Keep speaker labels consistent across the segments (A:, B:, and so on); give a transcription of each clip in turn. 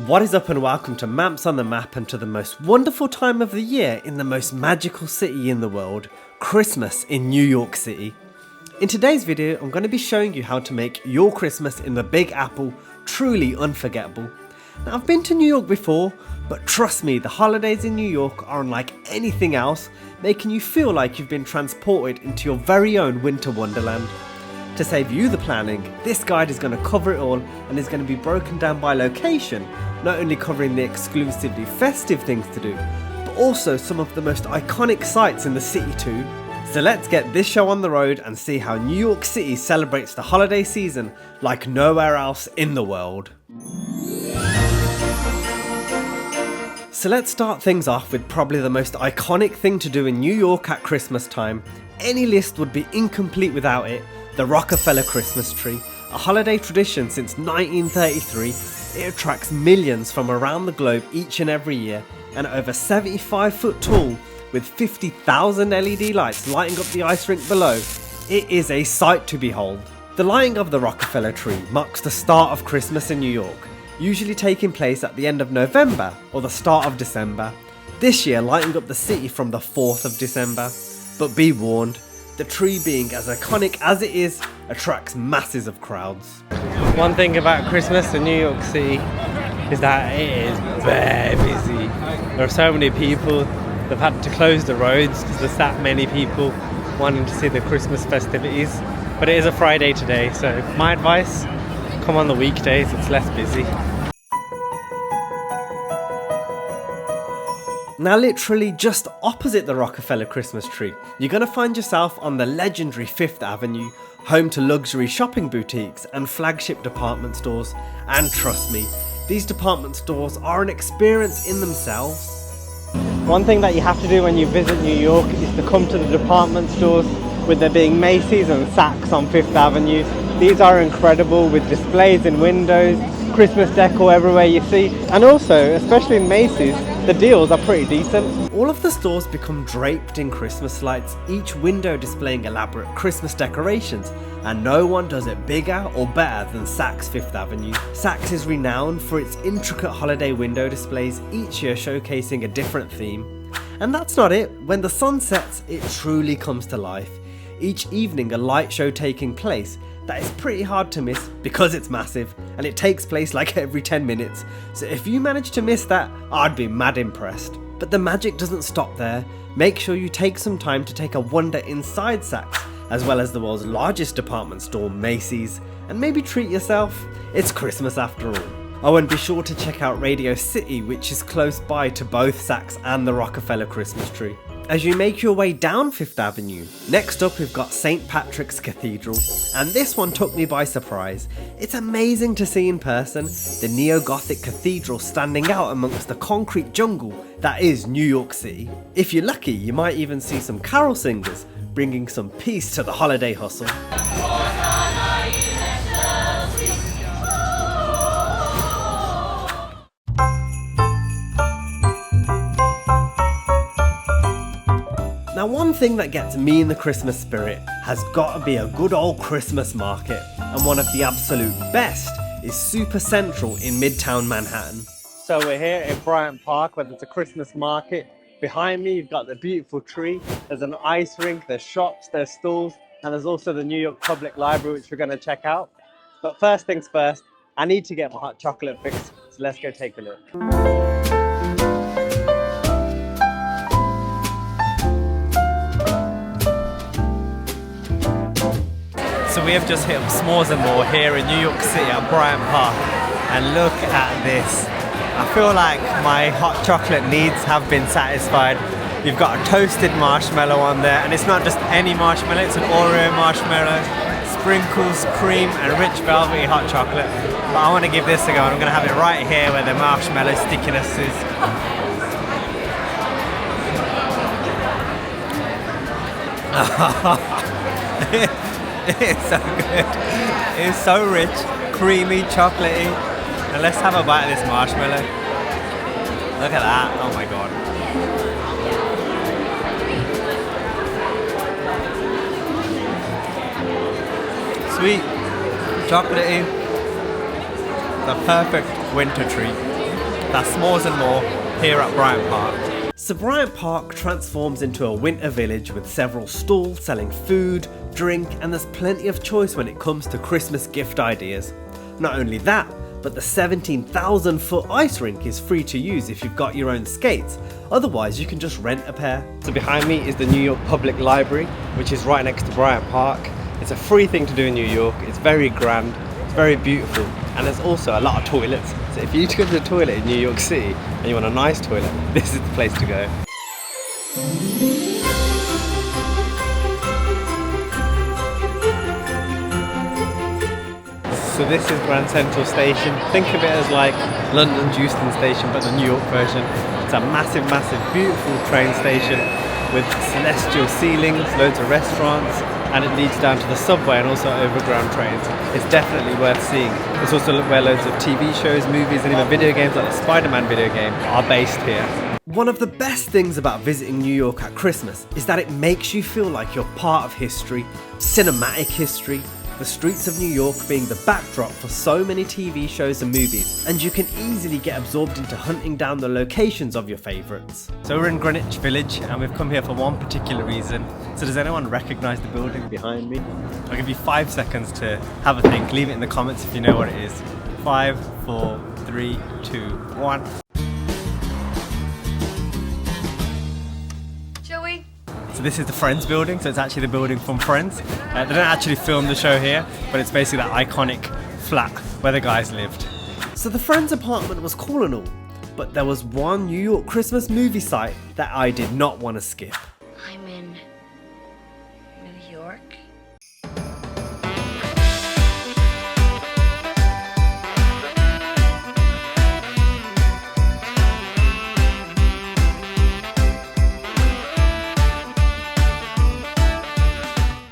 A: What is up and welcome to Maps on the Map and to the most wonderful time of the year in the most magical city in the world, Christmas in New York City. In today's video, I'm going to be showing you how to make your Christmas in the Big Apple truly unforgettable. Now, I've been to New York before, but trust me, the holidays in New York are unlike anything else, making you feel like you've been transported into your very own winter wonderland. To save you the planning, this guide is going to cover it all and is going to be broken down by location, not only covering the exclusively festive things to do, but also some of the most iconic sites in the city too. So let's get this show on the road and see how New York City celebrates the holiday season like nowhere else in the world. So let's start things off with probably the most iconic thing to do in New York at Christmas time. Any list would be incomplete without it. The Rockefeller Christmas tree, a holiday tradition since 1933, it attracts millions from around the globe each and every year, and over 75 foot tall with 50,000 LED lights lighting up the ice rink below, it is a sight to behold. The lighting of the Rockefeller tree marks the start of Christmas in New York, usually taking place at the end of November or the start of December, this year lighting up the city from the 4th of December. But be warned, the tree being as iconic as it is, attracts masses of crowds.
B: One thing about Christmas in New York City is that it is very busy. There are so many people, they've had to close the roads because there's that many people wanting to see the Christmas festivities. But it is a Friday today, so my advice, come on the weekdays, it's less busy.
A: Now literally just opposite the Rockefeller Christmas tree, you're going to find yourself on the legendary 5th Avenue, home to luxury shopping boutiques and flagship department stores. And trust me, these department stores are an experience in themselves.
B: One thing that you have to do when you visit New York is to come to the department stores, with there being Macy's and Saks on 5th Avenue. These are incredible, with displays in windows, Christmas decor everywhere you see, and also, especially in Macy's, the deals are pretty decent.
A: All of the stores become draped in Christmas lights, each window displaying elaborate Christmas decorations, and no one does it bigger or better than Saks 5th Avenue. Saks is renowned for its intricate holiday window displays, each year showcasing a different theme. And that's not it, when the sun sets, it truly comes to life. Each evening a light show taking place that is pretty hard to miss because it's massive and it takes place like every 10 minutes. So if you manage to miss that, I'd be mad impressed. But the magic doesn't stop there. Make sure you take some time to take a wander inside Saks, as well as the world's largest department store, Macy's, and maybe treat yourself. It's Christmas after all. Oh, and be sure to check out Radio City, which is close by to both Saks and the Rockefeller Christmas tree. As you make your way down 5th Avenue, next up we've got St. Patrick's Cathedral, and this one took me by surprise. It's amazing to see in person, the neo-Gothic cathedral standing out amongst the concrete jungle that is New York City. If you're lucky, you might even see some carol singers bringing some peace to the holiday hustle. Now, one thing that gets me in the Christmas spirit has got to be a good old Christmas market, and one of the absolute best is Super Central in Midtown Manhattan.
B: So we're here in Bryant Park where there's a Christmas market. Behind me you've got the beautiful tree, there's an ice rink, there's shops, there's stalls, and there's also the New York Public Library, which we're going to check out. But first things first, I need to get my hot chocolate fix, so let's go take a look. So we have just hit up S'mores and More here in New York City at Bryant Park, and look at this. I feel like my hot chocolate needs have been satisfied. You've got a toasted marshmallow on there, and it's not just any marshmallow, it's an Oreo marshmallow, sprinkles, cream and rich velvety hot chocolate. But I want to give this a go, and I'm going to have it right here where the marshmallow stickiness is. It's so good. It's so rich, creamy, chocolatey. And let's have a bite of this marshmallow. Look at that. Oh my god. Sweet, chocolatey. The perfect winter treat. That's s'mores and more here at Bryant Park.
A: So Bryant Park transforms into a winter village with several stalls selling food, drink, and there's plenty of choice when it comes to Christmas gift ideas. Not only that, but the 17,000 foot ice rink is free to use if you've got your own skates. Otherwise, you can just rent a pair.
B: So behind me is the New York Public Library, which is right next to Bryant Park. It's a free thing to do in New York. It's very grand, it's very beautiful, and there's also a lot of toilets. So if you need to go to the toilet in New York City and you want a nice toilet, this is the place to go. So this is Grand Central Station. Think of it as like London's Euston Station, but the New York version. It's a massive, massive, beautiful train station with celestial ceilings, loads of restaurants, and it leads down to the subway and also overground trains. It's definitely worth seeing. It's also where loads of TV shows, movies, and even video games like the Spider-Man video game are based here.
A: One of the best things about visiting New York at Christmas is that it makes you feel like you're part of history, cinematic history, the streets of New York being the backdrop for so many TV shows and movies, and you can easily get absorbed into hunting down the locations of your favourites.
B: So we're in Greenwich Village and we've come here for one particular reason. So does anyone recognise the building behind me? I'll give you 5 seconds to have a think. Leave it in the comments if you know what it is. 5, 4, 3, 2, 1. So this is the Friends building, so it's actually the building from Friends. They don't actually film the show here, but it's basically that iconic flat where the guys lived.
A: So the Friends apartment was cool and all, but there was one New York Christmas movie site that I did not want to skip.
C: I'm in New York.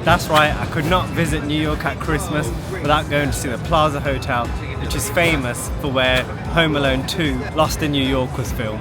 B: That's right, I could not visit New York at Christmas without going to see the Plaza Hotel, which is famous for where Home Alone 2 Lost in New York was filmed.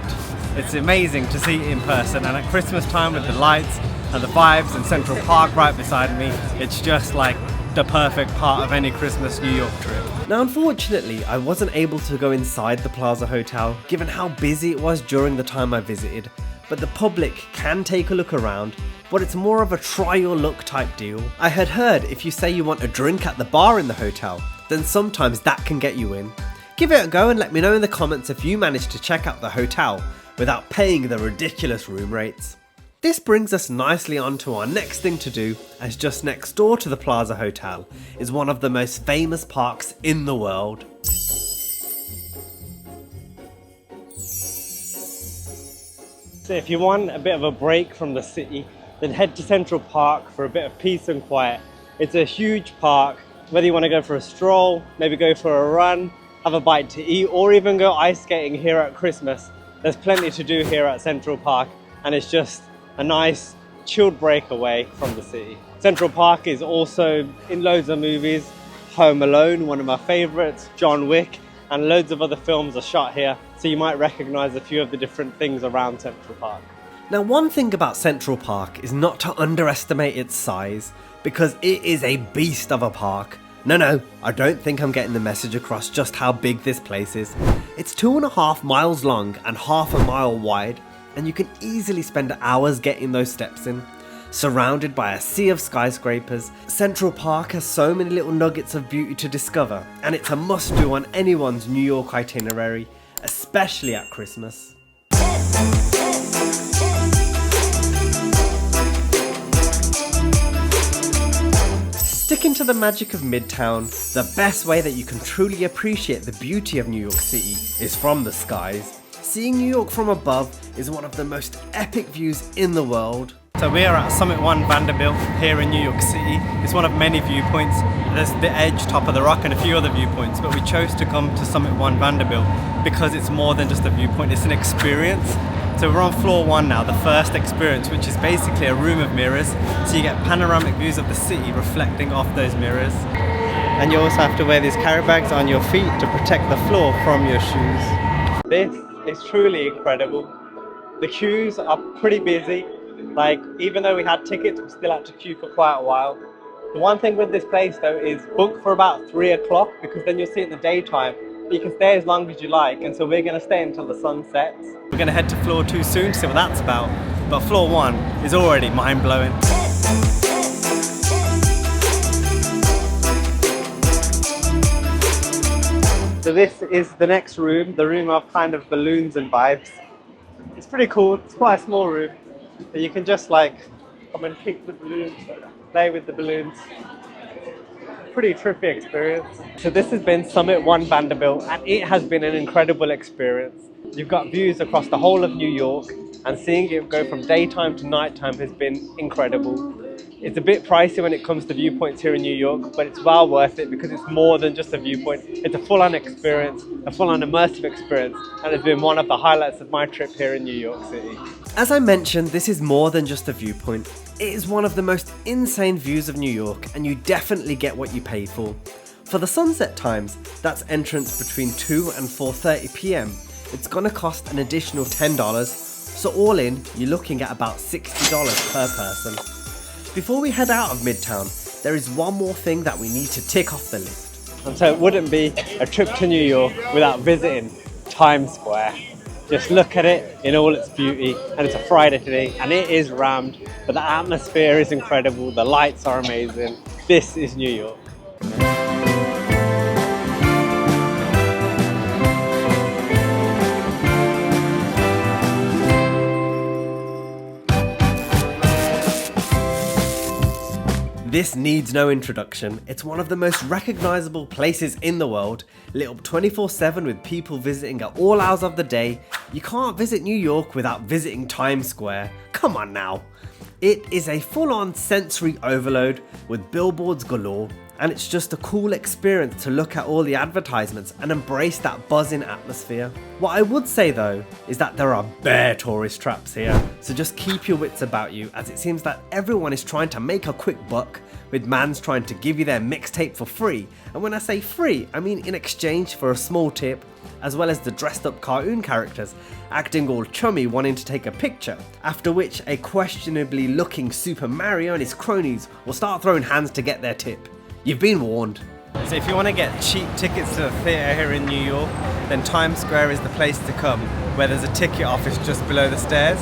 B: It's amazing to see it in person, and at Christmas time with the lights and the vibes and Central Park right beside me, it's just like the perfect part of any Christmas New York trip.
A: Now unfortunately, I wasn't able to go inside the Plaza Hotel given how busy it was during the time I visited, but the public can take a look around, but it's more of a try your luck type deal. I had heard if you say you want a drink at the bar in the hotel, then sometimes that can get you in. Give it a go and let me know in the comments if you managed to check out the hotel without paying the ridiculous room rates. This brings us nicely on to our next thing to do, as just next door to the Plaza Hotel is one of the most famous parks in the world.
B: So if you want a bit of a break from the city, then head to Central Park for a bit of peace and quiet. It's a huge park. Whether you want to go for a stroll, maybe go for a run, have a bite to eat, or even go ice skating here at Christmas, there's plenty to do here at Central Park, and it's just a nice chilled break away from the city. Central Park is also in loads of movies. Home Alone, one of my favorites, John Wick, and loads of other films are shot here, so you might recognize a few of the different things around Central Park.
A: Now one thing about Central Park is not to underestimate its size, because it is a beast of a park. No, I don't think I'm getting the message across just how big this place is. It's 2.5 miles long and half a mile wide, and you can easily spend hours getting those steps in. Surrounded by a sea of skyscrapers, Central Park has so many little nuggets of beauty to discover, and it's a must-do on anyone's New York itinerary, especially at Christmas. Sticking to the magic of Midtown, the best way that you can truly appreciate the beauty of New York City is from the skies. Seeing New York from above is one of the most epic views in the world.
B: So we are at Summit 1 Vanderbilt here in New York City. It's one of many viewpoints. There's the Edge, Top of the Rock, and a few other viewpoints, but we chose to come to Summit 1 Vanderbilt because it's more than just a viewpoint, it's an experience. So we're on floor 1 now, the first experience, which is basically a room of mirrors. So you get panoramic views of the city reflecting off those mirrors. And you also have to wear these carry bags on your feet to protect the floor from your shoes. This is truly incredible. The queues are pretty busy. Like, even though we had tickets, we still had to queue for quite a while. The one thing with this place though is book for about 3 o'clock, because then you'll see it in the daytime You can stay as long as you like, and so we're going to stay until the sun sets. We're going to head to floor 2 soon to see what that's about, but floor 1 is already mind-blowing. So this is the next room, the room of kind of balloons and vibes. It's pretty cool, it's quite a small room. But you can just like come and pick the balloons, play with the balloons. Pretty trippy experience. So this has been Summit 1 Vanderbilt, and it has been an incredible experience. You've got views across the whole of New York, and seeing it go from daytime to nighttime has been incredible. It's a bit pricey when it comes to viewpoints here in New York, but it's well worth it because it's more than just a viewpoint. It's a full-on experience, a full-on immersive experience, and it's been one of the highlights of my trip here in New York City.
A: As I mentioned, this is more than just a viewpoint. It is one of the most insane views of New York, and you definitely get what you pay for. For the sunset times, that's entrance between 2 and 4:30 p.m. It's gonna cost an additional $10, so all in, you're looking at about $60 per person. Before we head out of Midtown, there is one more thing that we need to tick off the list.
B: And so it wouldn't be a trip to New York without visiting Times Square. Just look at it in all its beauty, and it's a Friday today, and it is rammed, but the atmosphere is incredible, the lights are amazing. This is New York.
A: This needs no introduction. It's one of the most recognizable places in the world, lit up 24/7 with people visiting at all hours of the day. You can't visit New York without visiting Times Square. Come on now. It is a full-on sensory overload with billboards galore, and it's just a cool experience to look at all the advertisements and embrace that buzzing atmosphere. What I would say though is that there are bare tourist traps here, so just keep your wits about you, as it seems that everyone is trying to make a quick buck, with mans trying to give you their mixtape for free. And when I say free, I mean in exchange for a small tip, as well as the dressed up cartoon characters acting all chummy wanting to take a picture, after which a questionably looking Super Mario and his cronies will start throwing hands to get their tip. You've been warned.
B: So if you want to get cheap tickets to the theatre here in New York, then Times Square is the place to come, where there's a ticket office just below the stairs.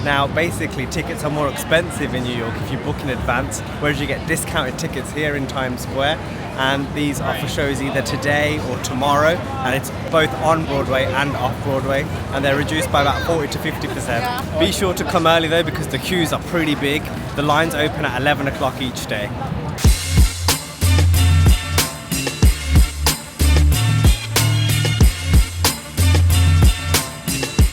B: Now basically tickets are more expensive in New York if you book in advance, whereas you get discounted tickets here in Times Square, and these are for shows either today or tomorrow, and it's both on Broadway and off Broadway, and they're reduced by about 40 to 50%. Be sure to come early though, because the queues are pretty big. The lines open at 11 o'clock each day.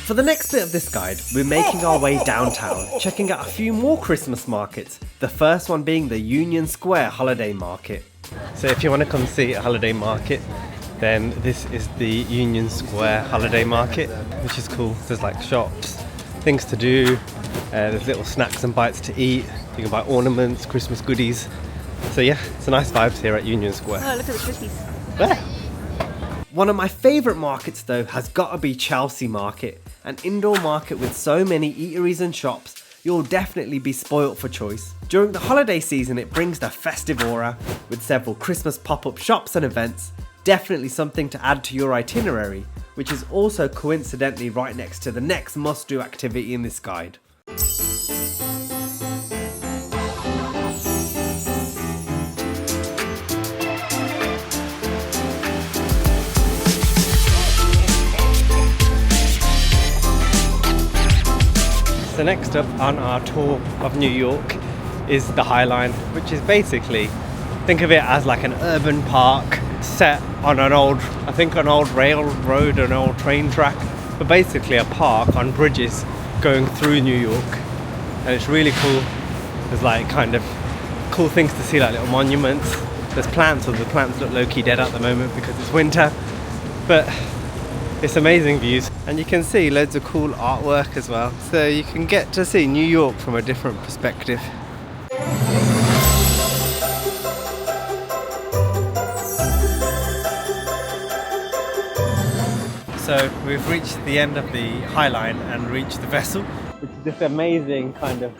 A: For the next bit of this guide, we're making our way downtown, checking out a few more Christmas markets, the first one being the Union Square Holiday Market.
B: So if you want to come see a holiday market, then this is the Union Square Holiday Market, which is cool. There's like shops, things to do, there's little snacks and bites to eat, you can buy ornaments, Christmas goodies. So yeah, it's a nice vibes here at Union Square.
D: Oh, look at the Christies.
B: There.
A: One of my favourite markets though has got to be Chelsea Market, an indoor market with so many eateries and shops. You'll definitely be spoilt for choice. During the holiday season it brings the festive aura, with several Christmas pop-up shops and events. Definitely something to add to your itinerary, which is also coincidentally right next to the next must-do activity in this guide.
B: So next up on our tour of New York is the High Line, which is basically, think of it as like an urban park set on an old railroad, an old train track, but basically a park on bridges going through New York. And it's really cool. There's like kind of cool things to see, like little monuments. There's plants, although the plants look low-key dead at the moment because it's winter, but it's amazing views, and you can see loads of cool artwork as well, so you can get to see New York from a different perspective. So we've reached the end of the High Line and reached the vessel, which is this amazing kind of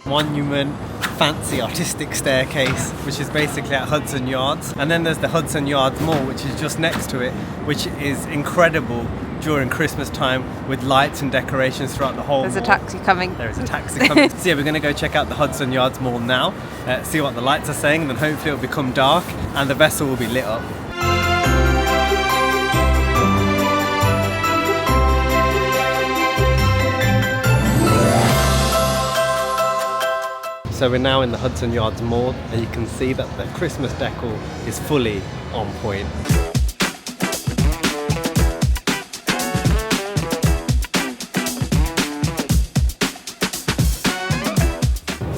B: monument fancy artistic staircase, which is basically at Hudson Yards. And then there's the Hudson Yards Mall, which is just next to it, which is incredible during Christmas time with lights and decorations throughout the whole
D: There's
B: mall.
D: a taxi coming.
B: There is a taxi coming. So yeah, we're going to go check out the Hudson Yards Mall now, see what the lights are saying, and then hopefully it'll become dark and the vessel will be lit up. So we're now in the Hudson Yards Mall, and you can see that the Christmas decor is fully on point.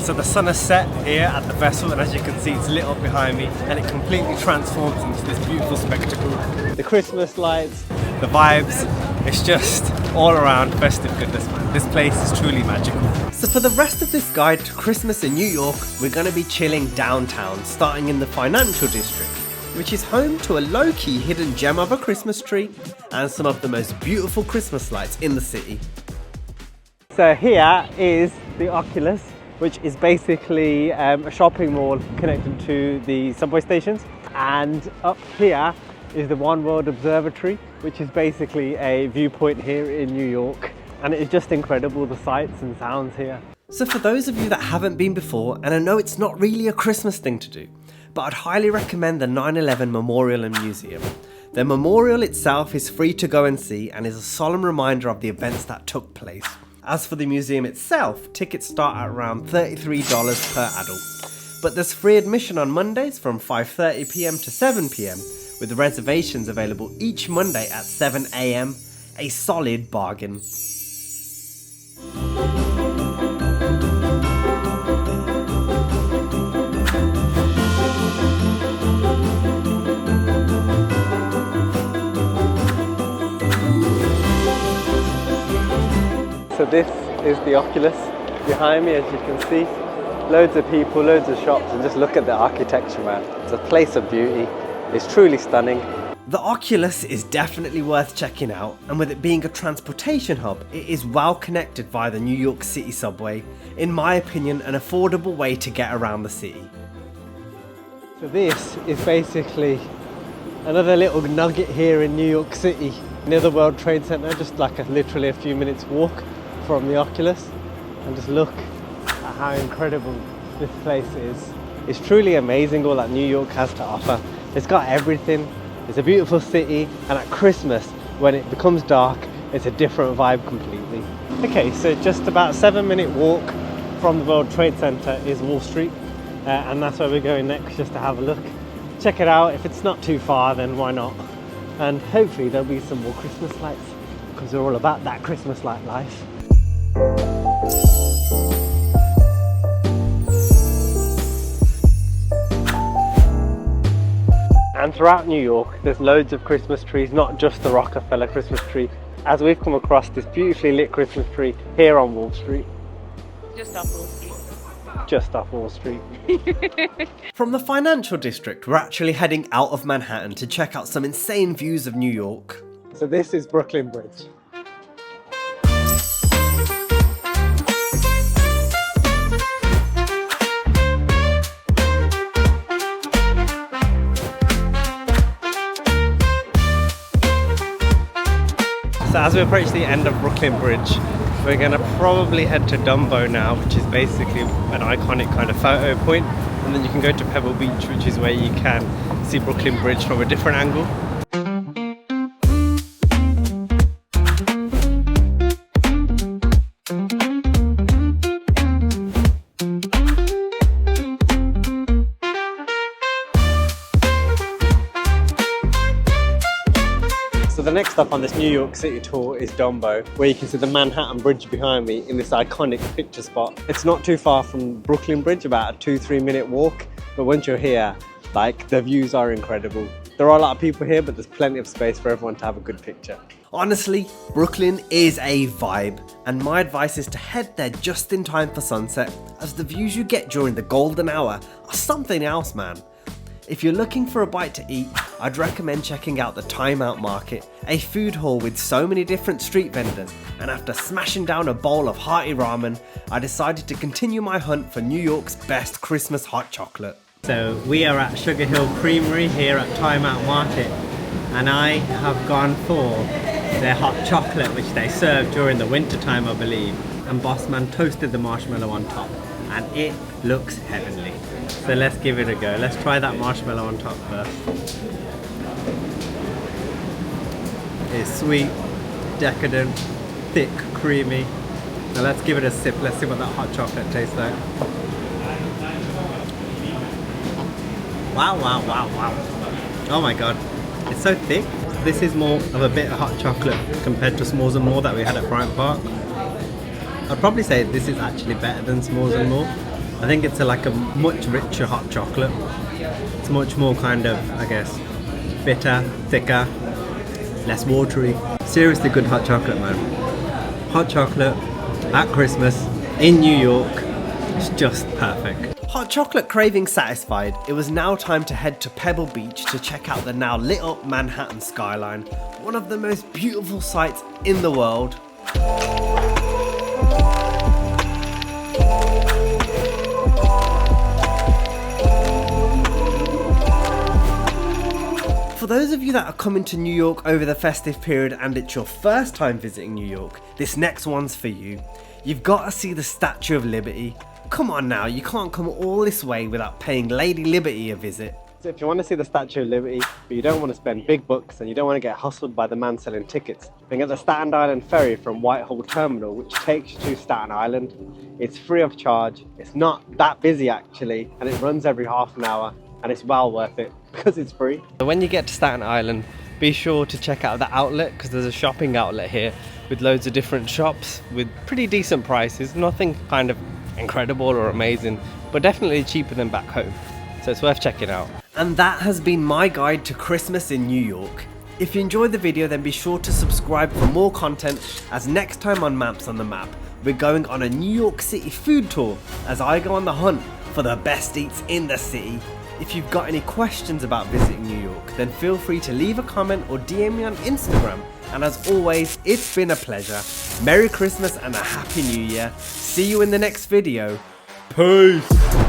B: So the sun has set here at the vessel, and as you can see it's lit up behind me, and it completely transforms into this beautiful spectacle. The Christmas lights, the vibes, it's just all around festive goodness, man. This place is truly magical.
A: So for the rest of this guide to Christmas in New York, we're going to be chilling downtown, starting in the financial district, which is home to a low-key hidden gem of a Christmas tree and some of the most beautiful Christmas lights in the city.
B: So here is the Oculus, which is basically a shopping mall connected to the subway stations. And up here is the One World Observatory, which is basically a viewpoint here in New York. And it is just incredible, the sights and sounds here.
A: So for those of you that haven't been before, and I know it's not really a Christmas thing to do, but I'd highly recommend the 9/11 Memorial and Museum. The memorial itself is free to go and see and is a solemn reminder of the events that took place. As for the museum itself, tickets start at around $33 per adult. But there's free admission on Mondays from 5:30 PM to 7 PM, with reservations available each Monday at 7 AM. A solid bargain.
B: So this is the Oculus behind me, as you can see. Loads of people, loads of shops, and just look at the architecture, man. It's a place of beauty. It's truly stunning.
A: The Oculus is definitely worth checking out, and with it being a transportation hub, it is well connected via the New York City subway. In my opinion, an affordable way to get around the city.
B: So this is basically another little nugget here in New York City, near the World Trade Center, just like literally a few minutes walk from the Oculus. And just look at how incredible this place is. It's truly amazing all that New York has to offer. It's got everything. It's a beautiful city, and at Christmas, when it becomes dark, it's a different vibe completely. Okay, so just about a 7-minute walk from the World Trade Center is Wall Street, and that's where we're going next, just to have a look. Check it out. If it's not too far, then why not? And hopefully there'll be some more Christmas lights, because we're all about that Christmas light life. And throughout New York, there's loads of Christmas trees, not just the Rockefeller Christmas tree, as we've come across this beautifully lit Christmas tree here on Wall Street.
D: Just off Wall Street.
B: Just off Wall Street.
A: From the financial district, we're actually heading out of Manhattan to check out some insane views of New York.
B: So this is Brooklyn Bridge. So as we approach the end of Brooklyn Bridge, we're going to probably head to Dumbo now, which is basically an iconic kind of photo point. And then you can go to Pebble Beach, which is where you can see Brooklyn Bridge from a different angle. So the next stop on this New York City tour is Dumbo, where you can see the Manhattan Bridge behind me in this iconic picture spot. It's not too far from Brooklyn Bridge, about a 2-3 minute walk, but once you're here, like, the views are incredible. There are a lot of people here, but there's plenty of space for everyone to have a good picture.
A: Honestly, Brooklyn is a vibe, and my advice is to head there just in time for sunset, as the views you get during the golden hour are something else, man. If you're looking for a bite to eat, I'd recommend checking out the Time Out Market, a food hall with so many different street vendors, and after smashing down a bowl of hearty ramen, I decided to continue my hunt for New York's best Christmas hot chocolate.
B: So we are at Sugar Hill Creamery here at Time Out Market, and I have gone for their hot chocolate which they serve during the winter time, I believe, and Bossman toasted the marshmallow on top and it looks heavenly. So let's give it a go. Let's try that marshmallow on top first. It's sweet, decadent, thick, creamy. Now let's give it a sip. Let's see what that hot chocolate tastes like. Wow, wow, wow, wow. Oh my god, it's so thick. This is more of a bit of hot chocolate compared to S'mores and More that we had at Bryant Park. I'd probably say this is actually better than S'mores and More. I think it's like a much richer hot chocolate. It's much more kind of, I guess, bitter, thicker, less watery. Seriously good hot chocolate, man. Hot chocolate at Christmas in New York. It's just perfect.
A: Hot chocolate craving satisfied, it was now time to head to Pebble Beach to check out the now lit up Manhattan skyline, one of the most beautiful sights in the world. For those of you that are coming to New York over the festive period and it's your first time visiting New York, this next one's for you. You've got to see the Statue of Liberty. Come on now, you can't come all this way without paying Lady Liberty a visit.
B: So if you want to see the Statue of Liberty, but you don't want to spend big bucks and you don't want to get hustled by the man selling tickets, then get the Staten Island ferry from Whitehall Terminal, which takes you to Staten Island. It's free of charge, it's not that busy actually, and it runs every half an hour, and it's well worth it because it's free.
A: So when you get to Staten Island, be sure to check out the outlet, because there's a shopping outlet here with loads of different shops with pretty decent prices. Nothing kind of incredible or amazing, but definitely cheaper than back home. So it's worth checking out. And that has been my guide to Christmas in New York. If you enjoyed the video, then be sure to subscribe for more content, as next time on Maps on the Map, we're going on a New York City food tour as I go on the hunt for the best eats in the city. If you've got any questions about visiting New York, then feel free to leave a comment or DM me on Instagram. And as always, it's been a pleasure. Merry Christmas and a Happy New Year. See you in the next video. Peace!